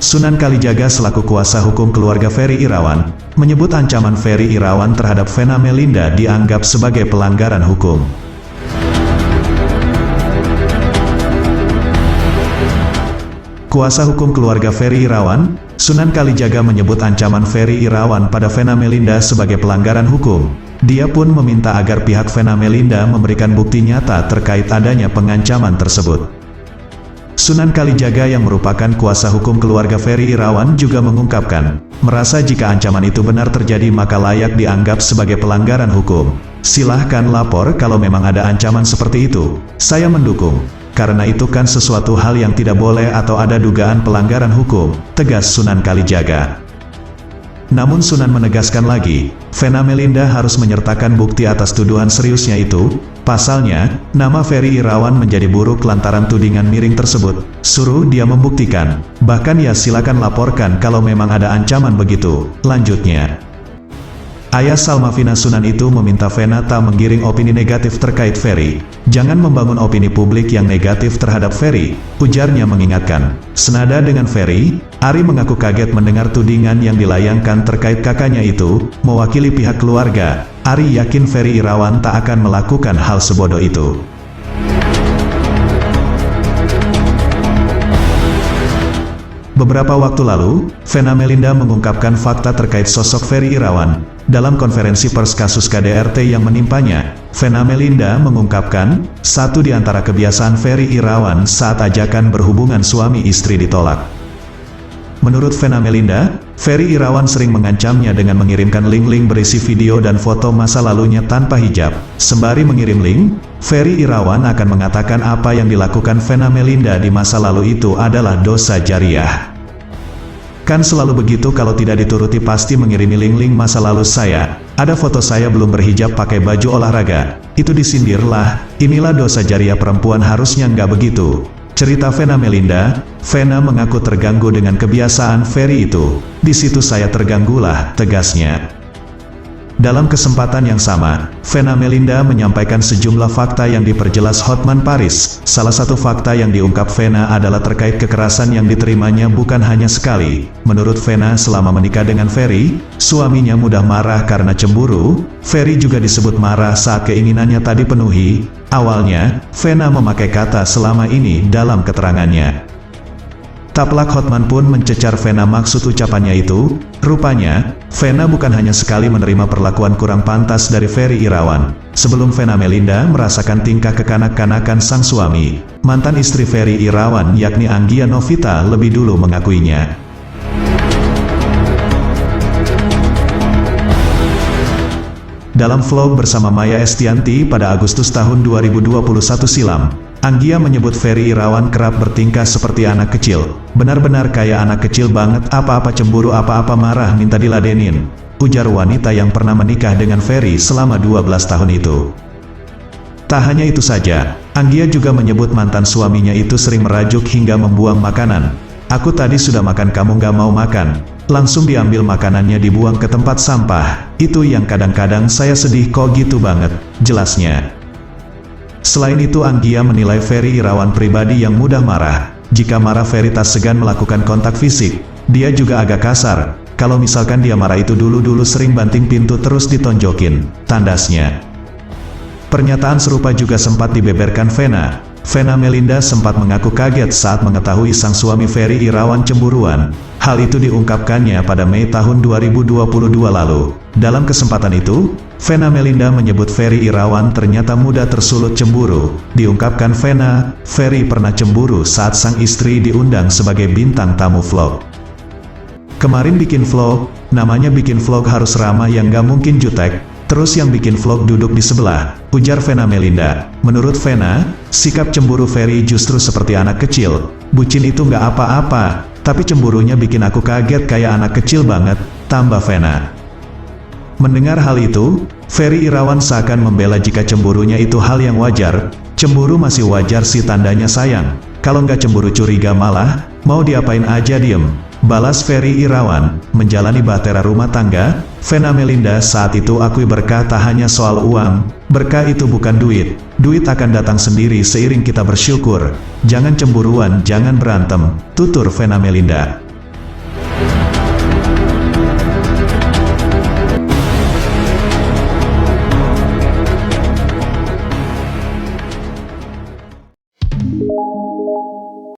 Sunan Kalijaga selaku kuasa hukum keluarga Ferry Irawan, menyebut ancaman Ferry Irawan terhadap Vena Melinda dianggap sebagai pelanggaran hukum. Kuasa hukum keluarga Ferry Irawan, Sunan Kalijaga menyebut ancaman Ferry Irawan pada Vena Melinda sebagai pelanggaran hukum. Dia pun meminta agar pihak Vena Melinda memberikan bukti nyata terkait adanya pengancaman tersebut. Sunan Kalijaga yang merupakan kuasa hukum keluarga Ferry Irawan juga mengungkapkan, merasa jika ancaman itu benar terjadi maka layak dianggap sebagai pelanggaran hukum. Silahkan lapor kalau memang ada ancaman seperti itu, saya mendukung. Karena itu kan sesuatu hal yang tidak boleh atau ada dugaan pelanggaran hukum, tegas Sunan Kalijaga. Namun Sunan menegaskan lagi, Vena Melinda harus menyertakan bukti atas tuduhan seriusnya itu. Pasalnya, nama Ferry Irawan menjadi buruk lantaran tudingan miring tersebut. Suruh dia membuktikan, bahkan ya silakan laporkan kalau memang ada ancaman begitu, lanjutnya. Ayah Salmavina Sunan itu meminta Vena tak menggiring opini negatif terkait Ferry. Jangan membangun opini publik yang negatif terhadap Ferry, ujarnya mengingatkan. Senada dengan Ferry, Ari mengaku kaget mendengar tudingan yang dilayangkan terkait kakaknya itu. Mewakili pihak keluarga, Ari yakin Ferry Irawan tak akan melakukan hal sebodoh itu. Beberapa waktu lalu, Vena Melinda mengungkapkan fakta terkait sosok Ferry Irawan. Dalam konferensi pers kasus KDRT yang menimpanya, Vena Melinda mengungkapkan, satu di antara kebiasaan Ferry Irawan saat ajakan berhubungan suami istri ditolak. Menurut Vena Melinda, Ferry Irawan sering mengancamnya dengan mengirimkan link-link berisi video dan foto masa lalunya tanpa hijab. Sembari mengirim link, Ferry Irawan akan mengatakan apa yang dilakukan Vena Melinda di masa lalu itu adalah dosa jariah. Kan selalu begitu kalau tidak dituruti pasti mengirimi link-link masa lalu saya. Ada foto saya belum berhijab pakai baju olahraga. Itu disindirlah, inilah dosa jariah perempuan harusnya nggak begitu. Cerita Vena Melinda, Vena mengaku terganggu dengan kebiasaan Ferry itu. Di situ saya terganggulah, tegasnya. Dalam kesempatan yang sama, Vena Melinda menyampaikan sejumlah fakta yang diperjelas Hotman Paris. Salah satu fakta yang diungkap Vena adalah terkait kekerasan yang diterimanya bukan hanya sekali. Menurut Vena selama menikah dengan Ferry, suaminya mudah marah karena cemburu. Ferry juga disebut marah saat keinginannya tak dipenuhi. Awalnya, Vena memakai kata selama ini dalam keterangannya. Taplak Hotman pun mencecar Vena maksud ucapannya itu. Rupanya, Vena bukan hanya sekali menerima perlakuan kurang pantas dari Ferry Irawan. Sebelum Vena Melinda merasakan tingkah kekanak-kanakan sang suami, mantan istri Ferry Irawan yakni Anggia Novita lebih dulu mengakuinya. Dalam vlog bersama Maya Estianty pada Agustus tahun 2021 silam, Anggia menyebut Ferry Irawan kerap bertingkah seperti anak kecil. Benar-benar kayak anak kecil banget, apa-apa cemburu, apa-apa marah minta diladenin, ujar wanita yang pernah menikah dengan Ferry selama 12 tahun itu. Tak hanya itu saja, Anggia juga menyebut mantan suaminya itu sering merajuk hingga membuang makanan. Aku tadi sudah makan kamu gak mau makan. Langsung diambil makanannya dibuang ke tempat sampah. Itu yang kadang-kadang saya sedih kok gitu banget, jelasnya. Selain itu Anggia menilai Ferry Irawan pribadi yang mudah marah. Jika marah Ferry tak segan melakukan kontak fisik. Dia juga agak kasar. Kalau misalkan dia marah itu dulu-dulu sering banting pintu terus ditonjokin, tandasnya. Pernyataan serupa juga sempat dibeberkan Vena. Vena Melinda sempat mengaku kaget saat mengetahui sang suami Ferry Irawan cemburuan. Hal itu diungkapkannya pada Mei tahun 2022 lalu. Dalam kesempatan itu, Vena Melinda menyebut Ferry Irawan ternyata mudah tersulut cemburu. Diungkapkan Vena, Ferry pernah cemburu saat sang istri diundang sebagai bintang tamu vlog. Kemarin bikin vlog, namanya bikin vlog harus ramah yang gak mungkin jutek. Terus yang bikin vlog duduk di sebelah, ujar Vena Melinda. Menurut Vena, sikap cemburu Ferry justru seperti anak kecil. Bucin itu nggak apa-apa, tapi cemburunya bikin aku kaget kayak anak kecil banget, tambah Vena. Mendengar hal itu, Ferry Irawan seakan membela jika cemburunya itu hal yang wajar. Cemburu masih wajar sih tandanya sayang. Kalau nggak cemburu curiga malah, mau diapain aja diem. Balas Ferry Irawan, menjalani bahtera rumah tangga. Vena Melinda saat itu akui berkah tak hanya soal uang. Berkah itu bukan duit. Duit akan datang sendiri seiring kita bersyukur. Jangan cemburuan, jangan berantem, tutur Vena Melinda.